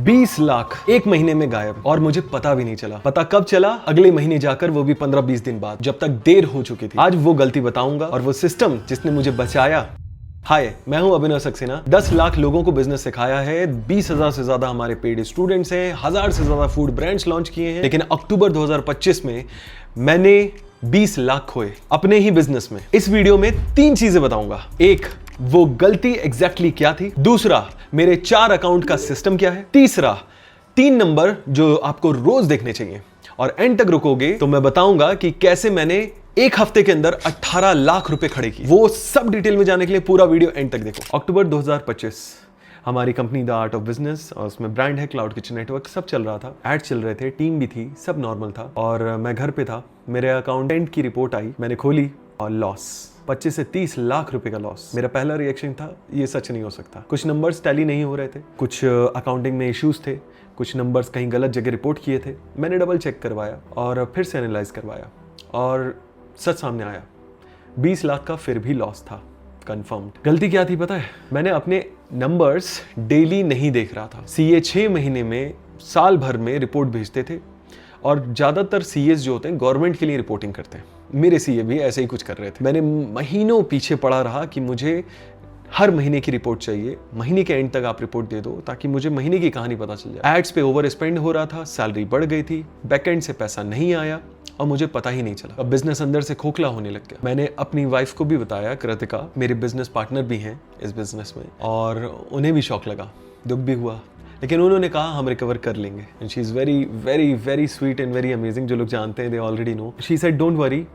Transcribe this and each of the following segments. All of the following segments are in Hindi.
20 लाख एक महीने में गायब और मुझे पता भी नहीं चला। पता कब चला? अगले महीने जाकर, वो भी 15-20 दिन बाद, जब तक देर हो चुकी थी। आज वो गलती बताऊंगा और वो सिस्टम जिसने मुझे बचाया। हाय, मैं हूं अभिनव सक्सेना। 10 लाख लोगों को बिजनेस सिखाया है, 20,000 से ज्यादा हमारे पेड स्टूडेंट्स हैं, 1000 से ज्यादा फूड ब्रांड्स लॉन्च किए हैं। लेकिन अक्टूबर 2025 में मैंने 20 लाख खोए अपने ही बिजनेस में। इस वीडियो में 3 चीजें बताऊंगा। एक, वो गलती एग्जैक्टली क्या थी। दूसरा, मेरे 4 अकाउंट का सिस्टम क्या है। तीसरा, 3 नंबर जो आपको रोज देखने चाहिए। और एंड तक रुकोगे तो मैं बताऊंगा कि कैसे मैंने एक हफ्ते के अंदर 18 लाख रुपए खड़े किए। वो सब डिटेल में जाने के लिए पूरा वीडियो एंड तक देखो। अक्टूबर 2025 हमारी company the art of business, और उसमें ब्रांड है क्लाउड किचन नेटवर्क, सब चल रहा था, एड चल रहे थे, टीम भी थी, सब नॉर्मल था। और मैं घर पे था, मेरे अकाउंटेंट की रिपोर्ट आई, मैंने खोली और लॉस 25 से 30 लाख रुपए का लॉस। मेरा पहला रिएक्शन था, ये सच नहीं हो सकता। कुछ नंबर्स टैली नहीं हो रहे थे, कुछ अकाउंटिंग में इश्यूज थे, कुछ नंबर्स कहीं गलत जगह रिपोर्ट किए थे। मैंने डबल चेक करवाया और फिर से एनालाइज करवाया और सच सामने आया, 20 लाख का फिर भी लॉस था, कंफर्म्ड। गलती क्या थी पता है? मैंने अपने नंबर्स डेली नहीं देख रहा था। सीए 6 महीने में, साल भर में रिपोर्ट भेजते थे और ज्यादातर सीएस जो होते हैं गवर्नमेंट के लिए रिपोर्टिंग करते हैं। मेरे सीए भी ऐसे ही कुछ कर रहे थे। मैंने महीनों पीछे पड़ा रहा कि मुझे हर महीने की रिपोर्ट चाहिए, महीने के एंड तक आप रिपोर्ट दे दो ताकि मुझे महीने की कहानी पता चल जाए। एड्स पे ओवर स्पेंड हो रहा था, सैलरी बढ़ गई थी, बैकएंड से पैसा नहीं आया और मुझे पता ही नहीं चला। अब बिजनेस अंदर से खोखला होने लग गया। मैंने अपनी वाइफ को भी बताया, कृतिका, मेरे बिजनेस पार्टनर भी हैं इस बिजनेस में, और उन्हें भी शौक लगा, दुख भी हुआ, लेकिन उन्होंने कहा हम रिकवर कर लेंगे। And she is very very very sweet and very amazing. जो लोग जानते हैं they already know. She said don't worry,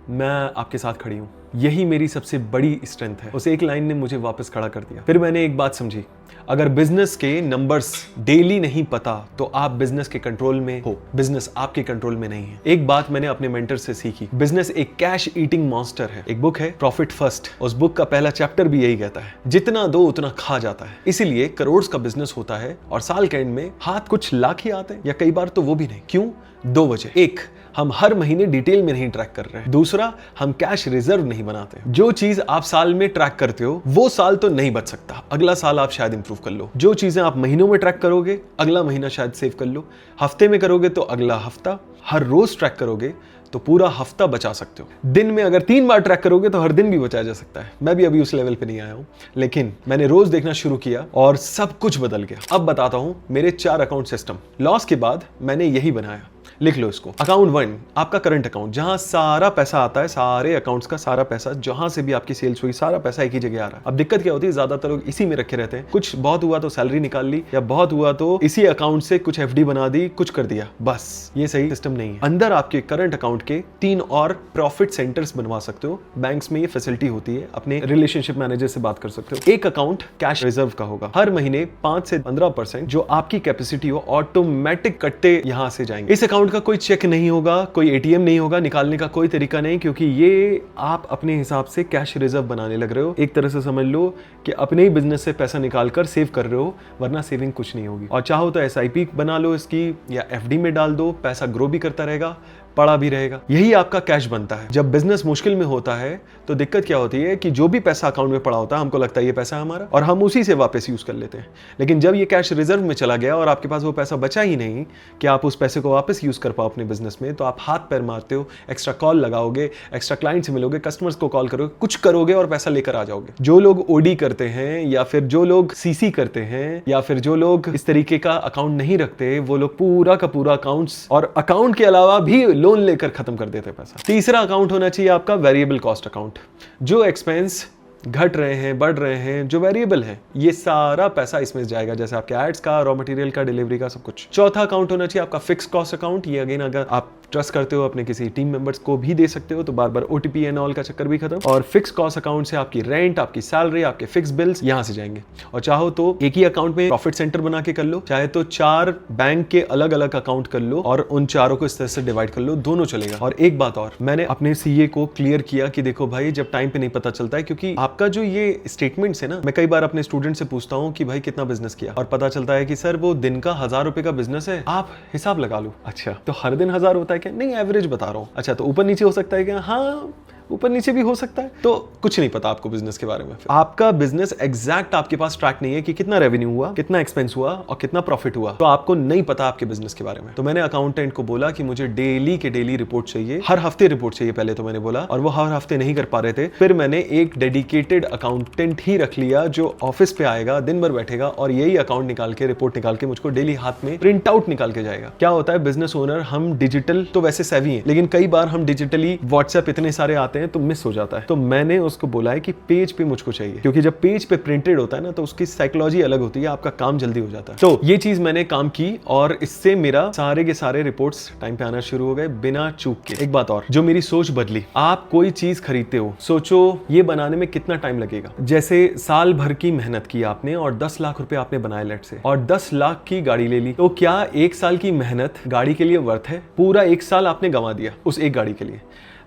मैं आपके साथ खड़ी हूँ। यही मेरी सबसे बड़ी स्ट्रेंथ है। उस एक लाइन ने मुझे वापस खड़ा कर दिया। फिर मैंने एक बात समझी, अगर बिजनेस के नंबर्स डेली नहीं पता तो आप बिजनेस के कंट्रोल में हो, बिजनेस आपके कंट्रोल में नहीं है। एक बात मैंने अपने मेंटर से सीखी, बिजनेस एक कैश ईटिंग मॉन्स्टर है। एक बुक है प्रॉफिट फर्स्ट, उस बुक का पहला चैप्टर भी यही कहता है, जितना दो उतना खा जाता है। इसीलिए करोड़ का बिजनेस होता है और साल के एंड में हाथ कुछ लाख ही आते हैं, या कई बार तो वो भी नहीं। क्यों? 2 वजह। एक, हम हर महीने डिटेल में नहीं ट्रैक कर रहे हैं। दूसरा, हम कैश रिजर्व नहीं बनाते। जो चीज आप साल में ट्रैक करते हो वो साल तो नहीं बच सकता, अगला साल आप शायद इंप्रूव कर लो। जो चीजें आप महीनों में ट्रैक करोगे, अगला महीना शायद सेव कर लो। हफ्ते में करोगे तो अगला हफ्ता, हर रोज ट्रैक करोगे तो पूरा हफ्ता बचा सकते हो। दिन में अगर 3 बार ट्रैक करोगे तो हर दिन भी बचाया जा सकता है। मैं भी अभी उस लेवल पे नहीं आया हूं, लेकिन मैंने रोज देखना शुरू किया और सब कुछ बदल गया। अब बताता हूं मेरे 4 अकाउंट सिस्टम। लॉस के बाद मैंने यही बनाया, लिख लो इसको। अकाउंट 1 आपका करंट अकाउंट, जहां सारा पैसा आता है, सारे अकाउंट्स का सारा पैसा, जहां से भी आपकी सेल्स हुई, सारा पैसा एक ही जगह आ रहा है। अब दिक्कत क्या होती है, ज्यादातर लोग इसी में रखे रहते हैं। कुछ बहुत हुआ तो सैलरी निकाल ली, या बहुत हुआ तो इसी अकाउंट से कुछ एफडी बना दी, कुछ कर दिया, बस। ये सही सिस्टम नहीं है। अंदर आपके करंट अकाउंट के 3 और प्रॉफिट सेंटर्स बनवा सकते हो। बैंक्स में ये फैसिलिटी होती है, अपने रिलेशनशिप मैनेजर से बात कर सकते हो। एक अकाउंट कैश रिजर्व का होगा, हर महीने 5 से 15% जो आपकी कैपेसिटी हो ऑटोमेटिक कटते यहां से जाएंगे। इस अकाउंट का कोई चेक नहीं होगा, कोई एटीएम नहीं होगा, निकालने का कोई तरीका नहीं, क्योंकि ये आप अपने हिसाब से कैश रिजर्व बनाने लग रहे हो। एक तरह से समझ लो कि अपने ही बिजनेस से पैसा निकालकर सेव कर रहे हो, वरना सेविंग कुछ नहीं होगी। और चाहो तो एसआईपी बना लो इसकी, या एफडी में डाल दो, पैसा ग्रो भी करता रहेगा, पड़ा भी रहेगा। यही आपका कैश बनता है। जब बिजनेस मुश्किल में होता है तो दिक्कत क्या होती है कि जो भी पैसा अकाउंट में पड़ा होता है, हमको लगता है ये पैसा हमारा, और हम उसी से वापस यूज कर लेते हैं। लेकिन जब ये कैश रिजर्व में चला गया और आपके पास वो पैसा बचा ही नहीं कि आप उस पैसे को वापस यूज कर पाओ अपने बिजनेस में, तो आप हाथ पैर मारते हो, एक्स्ट्रा कॉल लगाओगे, एक्स्ट्रा क्लाइंट से मिलोगे, कस्टमर्स को कॉल करोगे, कुछ करोगे और पैसा लेकर आ जाओगे। जो लोग ओडी करते हैं, या फिर जो लोग सीसी करते हैं, या फिर जो लोग इस तरीके का अकाउंट नहीं रखते, वो लोग पूरा का पूरा अकाउंट्स और अकाउंट के अलावा भी लोन लेकर खत्म कर देते पैसा। तीसरा अकाउंट होना चाहिए आपका वेरिएबल कॉस्ट अकाउंट। जो एक्सपेंस घट रहे हैं, बढ़ रहे हैं, जो वेरिएबल है, ये सारा पैसा इसमें जाएगा, जैसे आपके एड्स का, रॉ मटेरियल का, डिलीवरी का, सब कुछ। चौथा अकाउंट होना चाहिए आपका फिक्स कॉस्ट अकाउंट। ये अगेन अगर आप ट्रस्ट करते हो, अपने किसी टीम मेंबर्स को भी दे सकते हो, तो बार बार ओटीपी एंड ऑल का चक्कर भी खत्म। और फिक्स कॉस्ट अकाउंट से आपकी रेंट, आपकी सैलरी, आपके फिक्स बिल्स यहां से जाएंगे। और चाहो तो एक ही अकाउंट में प्रॉफिट सेंटर बना के कर लो, चाहे तो 4 बैंक के अलग अलग अकाउंट कर लो और उन चारों को इस तरह से डिवाइड कर लो, दोनों चलेगा। और एक बात और, मैंने अपने सीए को क्लियर किया कि देखो भाई, जब टाइम पे नहीं पता चलता है, क्योंकि आपका जो ये स्टेटमेंट्स है ना, मैं कई बार अपने स्टूडेंट से पूछता हूँ कि भाई कितना बिजनेस किया, और पता चलता है कि सर वो दिन का 1000 रुपए का बिजनेस है, आप हिसाब लगा लो। अच्छा, तो हर दिन 1000 होता है क्या? नहीं, एवरेज बता रहा हूँ। अच्छा, तो ऊपर नीचे हो सकता है क्या? हाँ, ऊपर नीचे भी हो सकता है। तो कुछ नहीं पता आपको बिजनेस के बारे में। आपका बिजनेस एग्जैक्ट आपके पास ट्रैक नहीं है कि कितना रेवेन्यू हुआ, कितना एक्सपेंस हुआ और कितना प्रॉफिट हुआ, तो आपको नहीं पता आपके बिजनेस के बारे में। तो मैंने अकाउंटेंट को बोला कि मुझे डेली के डेली रिपोर्ट चाहिए, हर हफ्ते रिपोर्ट चाहिए पहले तो मैंने बोला, और वो हर हफ्ते नहीं कर पा रहे थे। फिर मैंने एक डेडिकेटेड अकाउंटेंट ही रख लिया जो ऑफिस पे आएगा, दिन भर बैठेगा और यही अकाउंट निकाल के, रिपोर्ट निकाल के मुझको डेली हाथ में प्रिंट आउट निकाल के जाएगा। क्या होता है बिजनेस ओनर, हम डिजिटल तो वैसे सेवी हैं, लेकिन कई बार हम डिजिटली व्हाट्सएप इतने सारे आते हैं तो मिस हो जाता है। तो मैंने उसको बोला है कि पेज पे मुझको चाहिए, क्योंकि जब पेज पे प्रिंटेड होता है ना तो उसकी साइकोलॉजी अलग होती है, आपका काम जल्दी हो जाता है। तो ये चीज मैंने काम की और इससे मेरा सारे के सारे रिपोर्ट्स टाइम पे आना शुरू हो गए बिना चूक के। एक बात और जो मेरी सोच बदली, आप कोई चीज खरीदते हो, सोचो ये बनाने में कितना टाइम लगेगा। जैसे साल भर की मेहनत की आपने और 10 लाख रुपए आपने बनाए लेट से, और 10 लाख की गाड़ी ले ली, तो क्या 1 साल की मेहनत गाड़ी के लिए वर्थ है? पूरा 1 साल आपने गंवा दिया उस एक गाड़ी के लिए।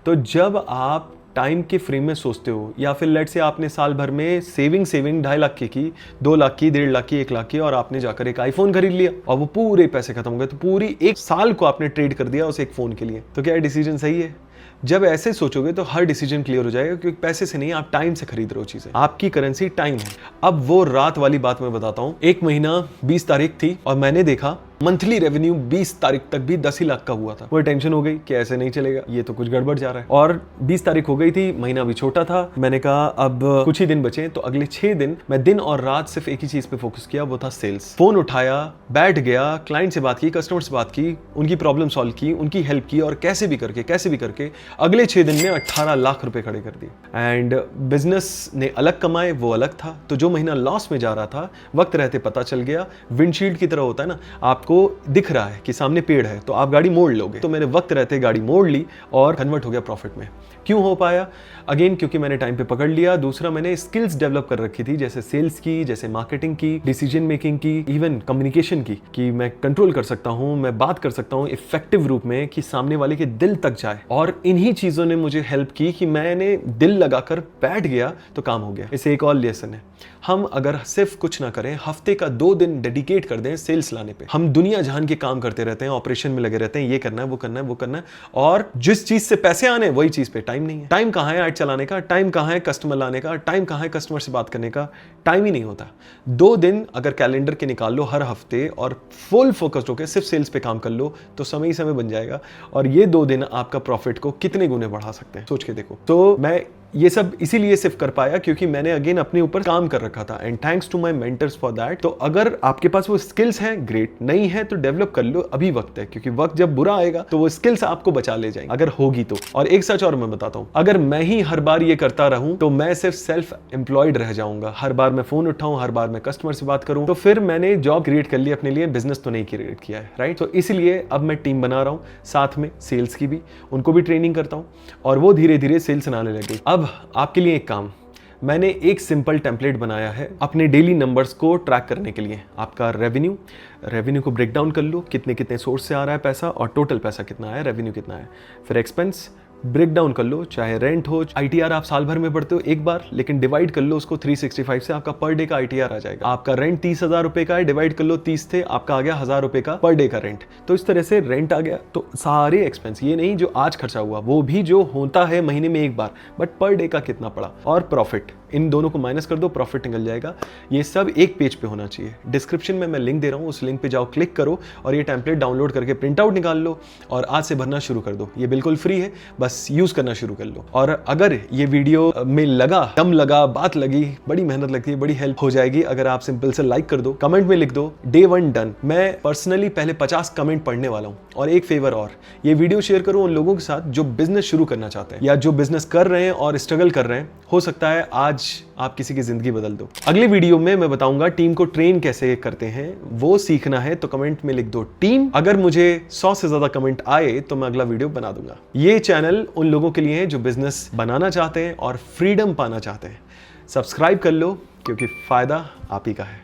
तो जब आप टाइम के फ्रेम में सोचते हो, या फिर लेट से आपने साल भर में सेविंग 2.5 लाख की, 2 लाख की, 1.5 लाख की, 1 लाख की, और आपने जाकर एक आईफोन खरीद लिया और वो पूरे पैसे खत्म हो गए, तो पूरी 1 साल को आपने ट्रेड कर दिया उस एक फोन के लिए। तो क्या डिसीजन सही है? जब ऐसे सोचोगे तो हर डिसीजन क्लियर हो जाएगा, क्योंकि पैसे से नहीं, आप टाइम से खरीद रहे हो चीजें। आपकी करेंसी टाइम है। अब वो रात वाली बात मैं बताता हूं। एक महीना 20 तारीख थी और मैंने देखा मंथली रेवेन्यू 20 तारीख तक भी 10 ही लाख का हुआ था। वो टेंशन हो गई कि ऐसे नहीं चलेगा, ये तो कुछ गड़बड़ जा रहा है। और 20 तारीख हो गई थी, महीना भी छोटा था। मैंने कहा अब कुछ ही दिन बचे, तो अगले 6 दिन मैं दिन और रात सिर्फ एक ही चीज पे फोकस किया, वो था सेल्स। फोन उठाया, बैठ गया, क्लाइंट से बात की, कस्टमर से बात की, उनकी प्रॉब्लम सॉल्व की, उनकी हेल्प की, और कैसे भी करके अगले 6 दिन में 18 लाख रुपए खड़े कर दिए। एंड बिजनेस ने अलग कमाए, वो अलग था। तो जो महीना लॉस में जा रहा था, वक्त रहते पता चल गया। विंडशील्ड की तरह होता है ना, आपको दिख रहा है कि सामने पेड़ है तो आप गाड़ी मोड़ लोगे। तो मैंने वक्त रहते गाड़ी मोड़ ली और कन्वर्ट हो गया प्रॉफिट में। क्यों हो पाया? अगेन क्योंकि मैंने टाइम पे पकड़ लिया। दूसरा, मैंने स्किल्स डेवलप कर रखी थी, जैसे सेल्स की, जैसे मार्केटिंग की, डिसीजन मेकिंग की, इवन कम्युनिकेशन की, कि मैं कंट्रोल कर सकता हूं, मैं बात कर सकता हूं इफेक्टिव रूप में कि सामने वाले के दिल तक जाए। और इन्हीं चीजों ने मुझे हेल्प की कि मैंने दिल लगाकर बैठ गया तो काम हो गया। इसे एक और लेसन है, हम अगर सिर्फ कुछ ना करें, हफ्ते का 2 दिन डेडिकेट कर दें सेल्स लाने पे, हम दुनिया जहान के काम करते रहते हैं, ऑपरेशन में लगे रहते हैं, ये करना है, वो करना है, वो करना है, और जिस चीज से पैसे आने वही चीज पे टाइम नहीं है। टाइम कहाँ है ऐड चलाने का, टाइम कहाँ है कस्टमर लाने का, टाइम कहाँ है कस्टमर से बात करने का, टाइम ही नहीं होता। 2 दिन अगर कैलेंडर के निकाल लो हर हफ्ते और फुल फोकस्ड होकर सिर्फ सेल्स पे काम कर लो, तो समय ही समय बन जाएगा। और ये 2 दिन आपका प्रॉफिट को कितने गुने बढ़ा सकते हैं, सोच के देखो। तो मैं ये सब इसीलिए सिर्फ कर पाया क्योंकि मैंने अगेन अपने ऊपर काम कर रखा था, and thanks to my mentors for that. तो अगर आपके पास वो स्किल्स हैं, ग्रेट, नहीं है तो डेवलप कर लो, अभी वक्त है, क्योंकि वक्त जब बुरा आएगा तो वो स्किल्स आपको बचा ले जाएंगे, अगर होगी तो। और एक सच और मैं बताता हूं, अगर मैं ही हर बार ये करता रहूं तो मैं सिर्फ सेल्फ एम्प्लॉयड रह जाऊंगा। हर बार मैं फोन उठाऊं, हर बार मैं कस्टमर से बात करूं, तो फिर मैंने जॉब क्रिएट कर ली अपने लिए, बिजनेस तो नहीं क्रिएट किया है, राइट। तो इसलिए अब मैं टीम बना रहा हूं, साथ में सेल्स की भी, उनको भी ट्रेनिंग करता हूं, और वो धीरे धीरे सेल्स आने लगे। अब आपके लिए काम, मैंने एक सिंपल टेम्पलेट बनाया है अपने डेली नंबर्स को ट्रैक करने के लिए। आपका रेवेन्यू को ब्रेक डाउन कर लो, कितने कितने सोर्स से आ रहा है पैसा और टोटल पैसा कितना है, रेवेन्यू कितना है। फिर एक्सपेंस ब्रेक डाउन कर लो, चाहे रेंट हो, आईटीआर आप साल भर में भरते हो एक बार, लेकिन डिवाइड कर लो उसको 365 से, आपका पर डे का आईटीआर आ जाएगा। आपका रेंट 30,000 रुपए का है, डिवाइड कर लो 30 थे, आपका आ गया 1,000 रुपए का पर डे का रेंट। तो इस तरह से रेंट आ गया। तो सारे एक्सपेंस, ये नहीं जो आज खर्चा हुआ, वो भी जो होता है महीने में एक बार, बट पर डे का कितना पड़ा, और प्रॉफिट, इन दोनों को माइनस कर दो, प्रॉफिट निकल जाएगा। ये सब एक पेज पे होना चाहिए। डिस्क्रिप्शन में मैं लिंक दे रहा हूँ, उस लिंक पे जाओ, क्लिक करो और ये टेम्पलेट डाउनलोड करके प्रिंट आउट निकाल लो और आज से भरना शुरू कर दो। ये बिल्कुल फ्री है, बस यूज करना शुरू कर लो। और अगर ये वीडियो में लगा, दम लगा, बात लगी, बड़ी मेहनत लगती है, बड़ी हेल्प हो जाएगी अगर आप सिंपल से लाइक कर दो, कमेंट में लिख दो Day 1 डन। मैं पर्सनली पहले 50 कमेंट पढ़ने वाला हूँ। और एक फेवर और, ये वीडियो शेयर करो उन लोगों के साथ जो बिजनेस शुरू करना चाहते हैं या जो बिजनेस कर रहे हैं और स्ट्रगल कर रहे हैं। हो सकता है आज आप किसी की जिंदगी बदल दो। अगली वीडियो में मैं बताऊंगा टीम को ट्रेन कैसे करते हैं, वो सीखना है तो कमेंट में लिख दो टीम। अगर मुझे 100 से ज्यादा कमेंट आए तो मैं अगला वीडियो बना दूंगा। ये चैनल उन लोगों के लिए है जो बिजनेस बनाना चाहते हैं और फ्रीडम पाना चाहते हैं। सब्सक्राइब कर लो क्योंकि फायदा आप ही का है।